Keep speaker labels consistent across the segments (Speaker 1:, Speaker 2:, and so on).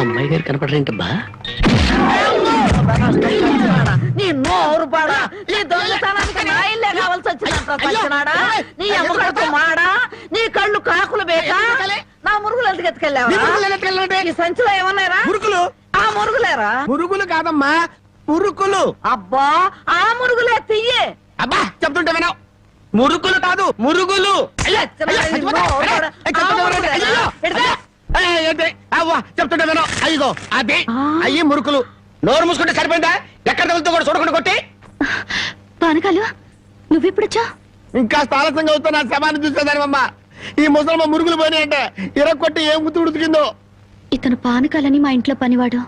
Speaker 1: అమ్మాయి గారు కనపడరేంటబ్బా?
Speaker 2: నీ నోరు పాడా, నీ దొంగతనానికి నా ఇల్లే కావాల్సి వచ్చినాడా? నీ అమ్మకడుపు మాడా, నీ కళ్ళు కాకులు బేకా, నా మురుగులు ఎందుకు ఎత్తుకెళ్ళావా? ఈ సంచిలో ఏమన్నారా?
Speaker 3: మురుగులు.
Speaker 2: ఆ మురుగులేరా?
Speaker 3: మురుగులు కాదమ్మా, మురుకులు.
Speaker 2: అబ్బా, ఆ మురుగులే తియ్యే.
Speaker 3: అబ్బా చెప్తుంటే వినవు. మురుకులు కాదు, మురుగులు. చెప్తుంటే వినవు. అయ్యో అది అయ్యి మురుకులు. నోరు మూసుకుంటే సరిపోయిందా? ఎక్కడ తగులుతో కూడా చూడకుండా కొట్టి.
Speaker 4: పానకాలు నువ్వెప్పుడొచ్చా?
Speaker 3: ఇంకా ఆలస్యంగా అవుతా నా శవాన్ని చూసేదానివమ్మా. ఈ ముసలమ్మ మురుగులు పోయినాయంటే ఇరక్కొట్టి ఏం గుర్తు ఉడికిందో.
Speaker 4: ఇతను పానకాలని మా ఇంట్లో పనివాడు.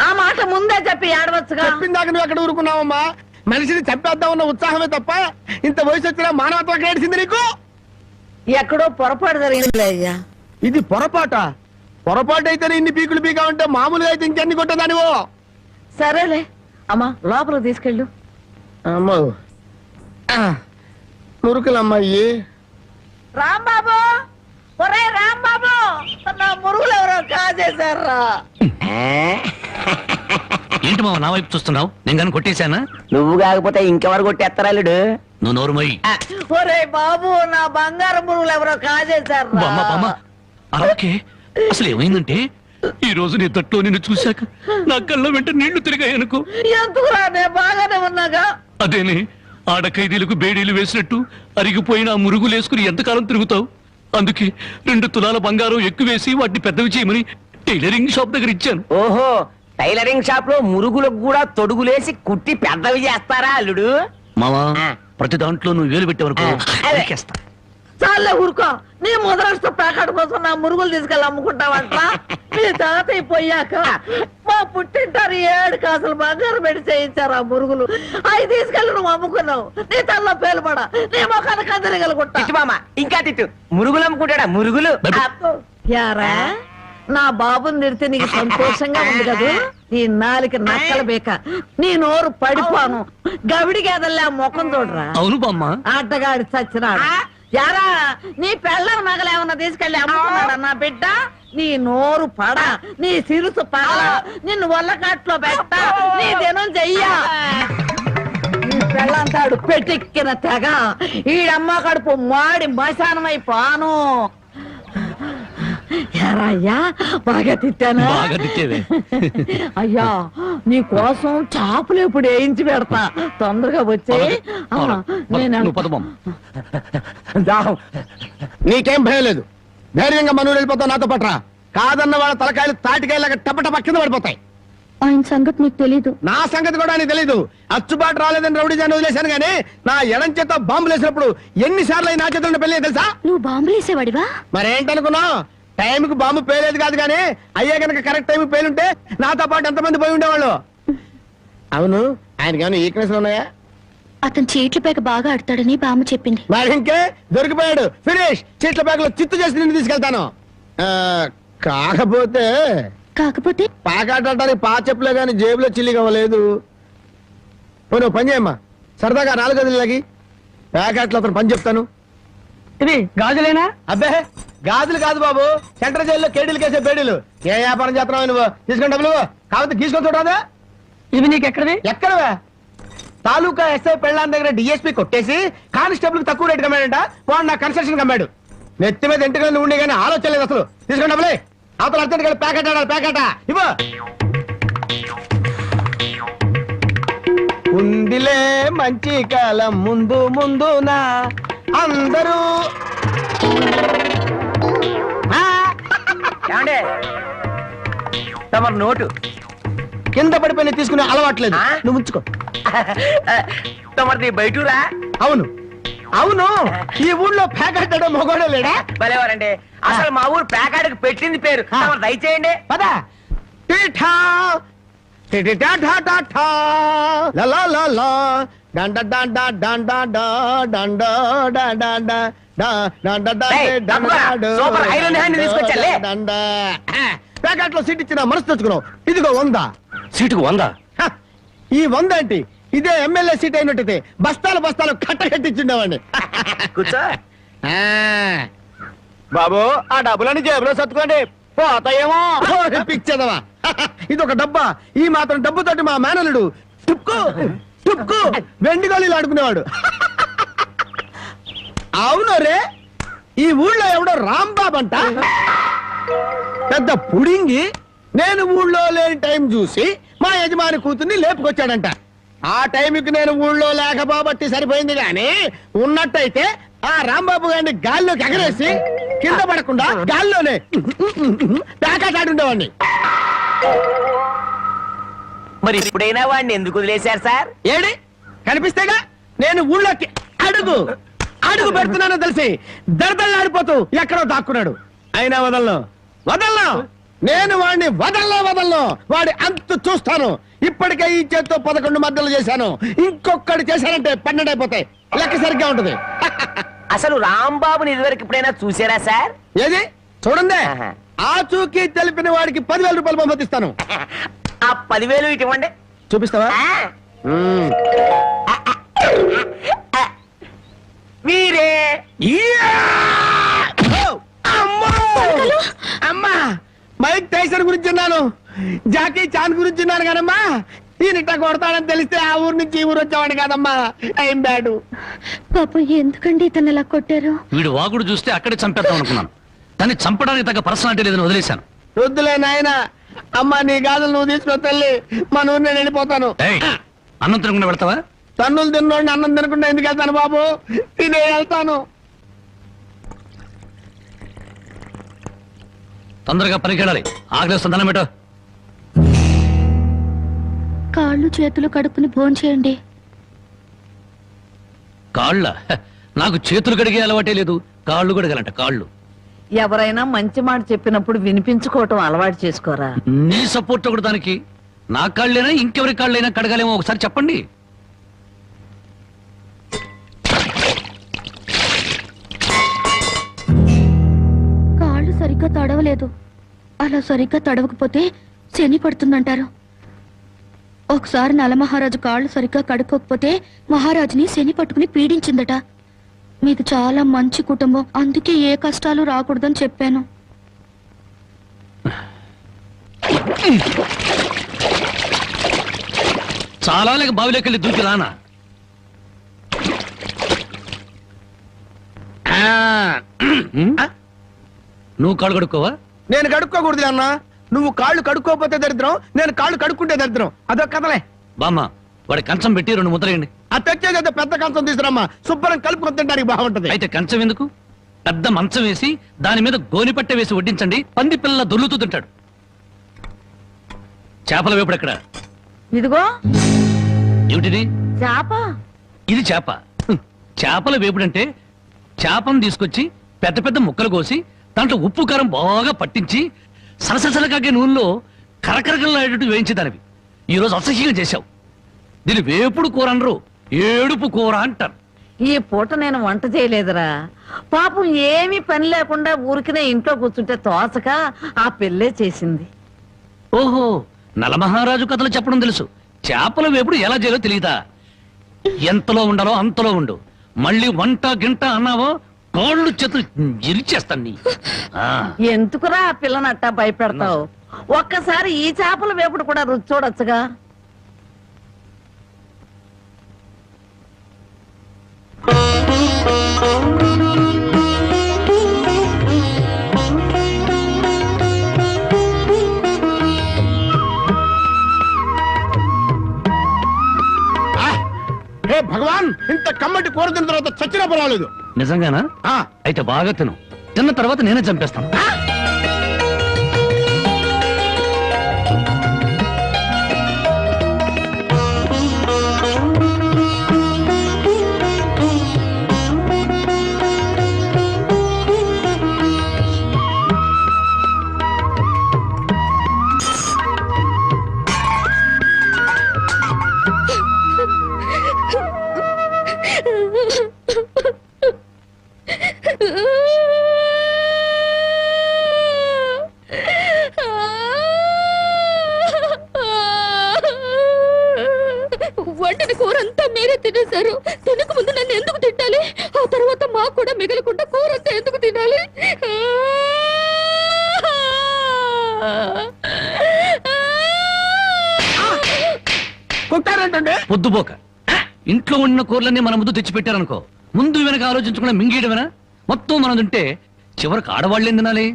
Speaker 2: ఆ మాట ముందే చెప్పి ఏడవచ్చుగా.
Speaker 3: చెప్పిందాక నువ్వు ఎక్కడ ఊరుకున్నావమ్మా? మనిషిని చంపేద్దామన్న ఉత్సాహమే తప్ప ఇంత వయసు వచ్చినా మానవత్వం ఏడిసింది నీకు.
Speaker 2: ఎక్కడో పొరపాటు జరిగిందిలే అయ్యా.
Speaker 3: ఇది పొరపాట. పొరపాటు అయితే ఇన్ని పీకులు పీకా ఉంటే మామూలుగా అయితే ఇంకెన్ని కొట్టేదానివో.
Speaker 2: సరేలే అమ్మా, లోపల తీసుకెళ్ళు.
Speaker 3: అమ్మో మురుకులమ్మాయి.
Speaker 2: రాంబాబు, ఒరే రాంబాబు, నా మురుగులు ఎవరో కాజేశారా?
Speaker 1: ఏంటి మావ నా వైపు చూస్తున్నావు? నేను కానీ కొట్టేశానా?
Speaker 5: నువ్వు కాకపోతే ఇంకెవరు కొట్టేస్తారాలుడు?
Speaker 1: నువ్వు నోరుమోయి.
Speaker 2: ఒరే బాబు, నా బంగారు మురుగులు ఎవరో కాజేశారా?
Speaker 1: అలాగే అసలు ఏమైందంటే ఈ రోజు నీ తట్లో నిన్ను చూశాక నా కళ్ళ వెంట నీళ్లు తిరిగాయనుకో.
Speaker 2: ఎందుకురా, నేను బాగానే ఉన్నాగా.
Speaker 1: అదేనే, ఆడ ఖైదీలకు బేడీలు వేసినట్టు అరిగిపోయిన ఆ మురుగులు వేసుకుని ఎంతకాలం తిరుగుతావు? అందుకే 2 తులాల బంగారం ఎక్కువేసి వాటిని పెద్దవి చేయమని టైలరింగ్ షాప్ దగ్గర ఇచ్చాను.
Speaker 5: ఓహో, టైలరింగ్ షాప్ లో మురుగులకు కూడా తొడుగులేసి కుట్టి పెద్దవి చేస్తారా అల్లుడు?
Speaker 1: మావా, ప్రతి దాంట్లో నువ్వు వేలు పెట్టేవరకు
Speaker 2: చాలే ఊరుకో. నీ ముద్రష్ట ప్యాకెట్ కోసం నా మురుగులు తీసుకెళ్ళి అమ్ముకుంటావంట. మీ తాతయ్య పోయాక మా పుట్టింటారు 7 కాసులు బంగారు పెట్టి చేయించారు ఆ మురుగులు. అవి తీసుకెళ్ళి నువ్వు అమ్ముకున్నావు. నీ తల్లో పేలుపడా, నీ మొఖానికి అందరిగలుగుంటా.
Speaker 5: మామ ఇంకా తిట్టు. మురుగులు అమ్ముకుంటాడా? మురుగులు.
Speaker 2: యారా, నా బాబుని తిడితే నీకు సంతోషంగా ఉంది కదూ? నీ నాలికి నక్కల బేక, నీ నోరు పడిపోను. గవిడి గేదల్లా ముఖం చూడరా.
Speaker 1: అవును బామ్మ.
Speaker 2: ఆటగాడి చచ్చినాడు. యారా, నీ పెళ్ళం నగలేమన్నా తీసుకెళ్ళి అమ్ముకున్నాడా నా బిడ్డ? నీ నోరు పడ, నీ సిరుసు పగల, నిన్ను వల్లకాట్లో పెట్ట, నీ దినం చెయ్యా. నీ పెళ్ళంతాడు పెట్టెక్కిన తెగ, ఈడమ్మ కడుపు మాడి మశానమైపోను. అయ్యా, బాగా తిట్టానా? అయ్యా, నీ కోసం చాపులు ఇప్పుడు వేయించి పెడతా. తొందరగా వచ్చే.
Speaker 3: నీకేం భయం లేదు. ధైర్యంగా మనూరు వెళ్ళిపోతావు నాతో పట్రా. కాదన్న వాళ్ళ తలకాయలు తాటికాయలాగా టపటప కింద పడిపోతాయి.
Speaker 4: ఆయన సంగతి నీకు తెలీదు.
Speaker 3: నా సంగతి కూడా నీకు తెలీదు. అచ్చుబాటు రాలేదని రౌడీ జాన్ వదిలేశాను గానీ నా ఎడం చేత బాంబులు వేసినప్పుడు ఎన్నిసార్లు నా చేతుల్లో పెళ్ళి తెలుసా?
Speaker 4: నువ్వు బాంబులు వేసేవాడివా?
Speaker 3: మరేంటనుకున్నావు? టైంకి బాంబు పేలేదు కాదు కానీ అయ్యే కనుక కరెక్ట్ టైంకి పేలుంటే నాతో పాటు ఎంతమంది పోయి ఉండేవాళ్ళు. అవును, ఆయనకి ఏమైనా ఈక్నెస్ ఉన్నాయా?
Speaker 4: అతను చీట్ల పేక బాగా ఆడతాడని బామ్మ చెప్పింది.
Speaker 3: మరి ఇంకే దొరికిపోయాడు. ఫినిష్. చీట్ల పేకలో చిత్తు చేసి నిన్ను తీసుకెళ్తాను. కాకపోతే పాకాటానికి పా చెప్పులే గాని జేబులో చిల్లి కావలేదు. నువ్వు పని చేయమ్మా, సరదాగా 4 గదులకి ప్యాకెట్లు అతను పని చెప్తాను.
Speaker 5: ఇది గాజులేనా?
Speaker 3: అబ్బే గాజులు కాదు బాబు, సెంట్రల్ జైల్లో కేడీలు కేసే బేడీలు. ఏ వ్యాపారం చేస్తున్నావు నువ్వు? తీసుకుని డబ్బులు కాకపోతే తీసుకొని చూడరాదా?
Speaker 5: ఇవి నీకు ఎక్కడవి?
Speaker 3: ఎక్కడవే? తాలూకా ఎస్ఐ పెళ్ళాన్ దగ్గర డిఎస్పీ కొట్టేసి కానిస్టేబుల్ కు తక్కువ రేటు కమ్మాడంట. వాడు నా కన్స్ట్రక్షన్ కమ్మాడు. నెత్తి మీద ఇంటికి ఉండే కానీ ఆలోచన లేదు అసలు. తీసుకుని డబ్బులే. అవతల అర్జెంట్ గా ప్యాకెట్ ఆడాలి. ప్యాకెట్ ఇవ్వ. ఉందిలే మంచి కాలం ముందు ముందునా అందరూ.
Speaker 5: తమరు నోటు
Speaker 3: కింద పడిపోయిన తీసుకునే అలవాట్లేదు. నువ్వు ఉంచుకో.
Speaker 5: తమరిది బయటూరా?
Speaker 3: అవును అవును, ఈ ఊళ్ళో ప్యాకెట్ మొగోడే లేడా?
Speaker 5: భలేవారండి. అసలు మా ఊరు ప్యాకెట్కి పెట్టింది పేరు. దయచేయండి.
Speaker 3: పదా. ప్యాకెట్ లో సీట్ ఇచ్చిన మనసు తెచ్చుకున్నావు. ఇదిగో 100.
Speaker 1: సీటుకు 100.
Speaker 3: హ, ఈ 100 ఏంటి? ఇదే ఎమ్మెల్యే సీట్ అయినట్టయితే బస్తాలు బస్తాలు కట్టకట్టించుండేవాడిని.
Speaker 5: కూర్చో.
Speaker 3: బాబు ఆ డబ్బులని జేబులో సర్దుకోండి, పోతాయేమో. పిచ్చదవా, ఇది ఒక డబ్బా. ఈ మాత్రం డబ్బుతోటి మా మేనలుడు టుక్కు టుక్కు వెండి గోళీలు ఆడుకునేవాడు. అవును రే, ఈ ఊళ్ళో ఎవడో రాంబాబు అంట, పెద్ద పుడింగి. నేను ఊళ్ళో లేని టైం చూసి మా యజమాని కూతుర్ని లేపుకొచ్చాడంట. ఆ టైంకి నేను ఊళ్ళో లేకపోబట్టి సరిపోయింది గాని, ఉన్నట్టయితే ఆ రాంబాబు గారిని గాల్లోకి ఎగరేసి కింద పడకుండా గాల్లోనే పేకాటాడుండేవాడిని.
Speaker 5: మరి ఇప్పుడైనా వాడిని ఎందుకు వదిలేశారు సార్?
Speaker 3: ఏడి కనిపిస్తేగా నేను ఊళ్ళోకి అడుగు అడుగు పెడుతున్నానో తెలిసి దరదల్లాడిపోతూ ఎక్కడో దాక్కున్నాడు. అయినా వదలను. నేను వాడిని వదలను. వాడి అంతు చూస్తాను. ఇప్పటికే ఈ చేత్తో 11 మద్దలు చేశాను. ఇంకొకటి చేశానంటే 12 అయిపోతాయి. లెక్క సరిగ్గా ఉంటది.
Speaker 5: అసలు రాంబాబుని ఇదివరకు ఎప్పుడైనా చూసారా సార్?
Speaker 3: ఏది చూడండి,
Speaker 5: ఆహా.
Speaker 3: ఆ చూకి తెలిపిన వాడికి 10,000 రూపాయలు పంపిస్తాను.
Speaker 5: ఆ 10,000 ఇటు ఇవ్వండి.
Speaker 3: చూపిస్తావా?
Speaker 5: మీరే.
Speaker 3: అమ్మా, మైక్ టైసన్ గురించి విన్నాను, జాకీ చాన్ గురించి విన్నాను కానమ్మా, ఈయనిట్ట కొడతాడని తెలిస్తే ఆ ఊరు నుంచి ఈ ఊరు వచ్చేవాడు కాదమ్మా. ఏం బ్యాడు.
Speaker 4: పాపం ఎందుకండి ఇతను ఇలా కొట్టారు?
Speaker 1: వీడు వాగుడు చూస్తే అక్కడే చంపేద్దాం అనుకున్నాను, కానీ చంపడానికి తగ్గ పర్సనాలిటీ లేదని వదిలేశాను.
Speaker 3: వద్దులే నాయన, అమ్మా నీ గాజులు నువ్వు తీసుకుని తల్లి, మన ఊరు నేను వెళ్ళిపోతాను.
Speaker 1: ఏయ్, అన్నం తినకుండా వెళ్తావా?
Speaker 3: తన్నులు తిన్నోడిని అన్నం తినకుండా ఎందుకు వెళ్తాను బాబు, తినే వెళ్తాను.
Speaker 1: తొందరగా పనికి వెళ్ళాలి, ఆకలిస్తుంది, అన్నం పెట్టు.
Speaker 4: కాళ్ళు చేతులు కడుక్కుని భోంచేయండి.
Speaker 1: కాళ్ళ నాకు చేతులు కడిగే అలవాటే లేదు, కాళ్ళు కడగాలంట. కాళ్ళు
Speaker 2: ఎవరైనా మంచి మాట చెప్పినప్పుడు వినిపించుకోవటం అలవాటు చేసుకోరా.
Speaker 1: నీ సపోర్ట్ ఒకటి దానికి. నా కాళ్ళైనా ఇంకెవరి కాళ్ళైనా కడగాలేమో ఒకసారి చెప్పండి.
Speaker 4: కాళ్ళు సరిగ్గా తడవలేదు. అలా సరిగ్గా తడవకపోతే శని పడుతుందంటారు. ఒకసారి నలమహారాజు కాళ్ళు సరిగ్గా కడుక్కోకపోతే మహారాజుని శని పట్టుకుని పీడించిందట. మీది చాలా మంచి కుటుంబం, అందుకే ఏ కష్టాలు రాకూడదని చెప్పాను.
Speaker 1: చాలా లేక బావిలోకి దూకి రానా? నువ్వు కాళ్ళు కడుక్కోవా?
Speaker 3: నేను కడుక్కోకూడదు అన్న. నువ్వు కాళ్ళు కడుక్కోపోతే దరిద్రం, నేను కాళ్ళు కడుక్కుంటే దరిద్రం. అదొక కథలే.
Speaker 1: బామ్మ, వాడి కంచం పెట్టి 2 ముద్రయండి.
Speaker 3: ఆ తెచ్చేదైతే పెద్ద కంచం తీసుకురమ్మా, శుభ్రం కలుపుకొని తింటానికి బాగుంటది.
Speaker 1: అయితే కంచం ఎందుకు, పెద్ద మంచం వేసి దాని మీద గోనిపట్ట వేసి వడ్డించండి, పంది పిల్ల దొర్లుతూ తింటాడు. చేపల వేపుడు ఎక్కడ?
Speaker 2: ఇదిగో
Speaker 1: ఏమిటిది?
Speaker 2: చేప.
Speaker 1: ఇది చేప. చేపల వేపుడంటే చేపను తీసుకొచ్చి పెద్ద పెద్ద ముక్కలు కోసి దాంట్లో ఉప్పు కారం బాగా పట్టించి సరసరకాగే నూనెలో కరకరకలాడేటట్టు వేయించేదానివి. ఈ రోజు అసహ్యంగా చేశావు. దీని వేపుడు కూర అనరు, ఏడుపు కూర అంటారు.
Speaker 2: ఈ పూట నేను వంట చేయలేదురా. పాపం ఏమీ పని లేకుండా ఊరికినే ఇంట్లో కూర్చుంటే తోసక ఆ పెళ్ళే చేసింది.
Speaker 1: ఓహో, నలమహారాజు కథలు చెప్పడం తెలుసు, చేపల వేపుడు ఎలా చేయాలో తెలియదా? ఎంతలో ఉండాలో అంతలో ఉండు. మళ్ళీ వంట గింట అన్నావో కాళ్ళు చేతులు ఇరిచేస్తాను నీ.
Speaker 2: ఎందుకురా ఆ పిల్లని అట్టా భయపెడతావు? ఒక్కసారి ఈ చేపల వేపుడు కూడా రుచి చూడొచ్చుగా.
Speaker 3: హే భగవాన్, ఇంత కమ్మటి కూర తిన్న తర్వాత చచ్చినా పర్వాలేదు.
Speaker 1: నిజంగానా?
Speaker 3: ఆ,
Speaker 1: అయితే బాగా తిను, తిన్న తర్వాత నేనే చంపేస్తాను.
Speaker 4: వండిన కూర అంతా మీరే తినేశారు. తినక ముందు నన్ను ఎందుకు తిట్టాలి? ఆ తర్వాత మాకు కూడా మిగలకుండా కూర అంతా ఎందుకు తినాలి?
Speaker 3: కొట్టారంటే
Speaker 1: పొద్దుపోక ఇంట్లో ఉన్న కూరలన్నీ మన ముందు తెచ్చిపెట్టారనుకో, ముందు వెనక ఆలోచించకుండా మింగేయడమేనా? మొత్తం మనం తింటే చివరికి ఆడవాళ్ళేం తినాలి?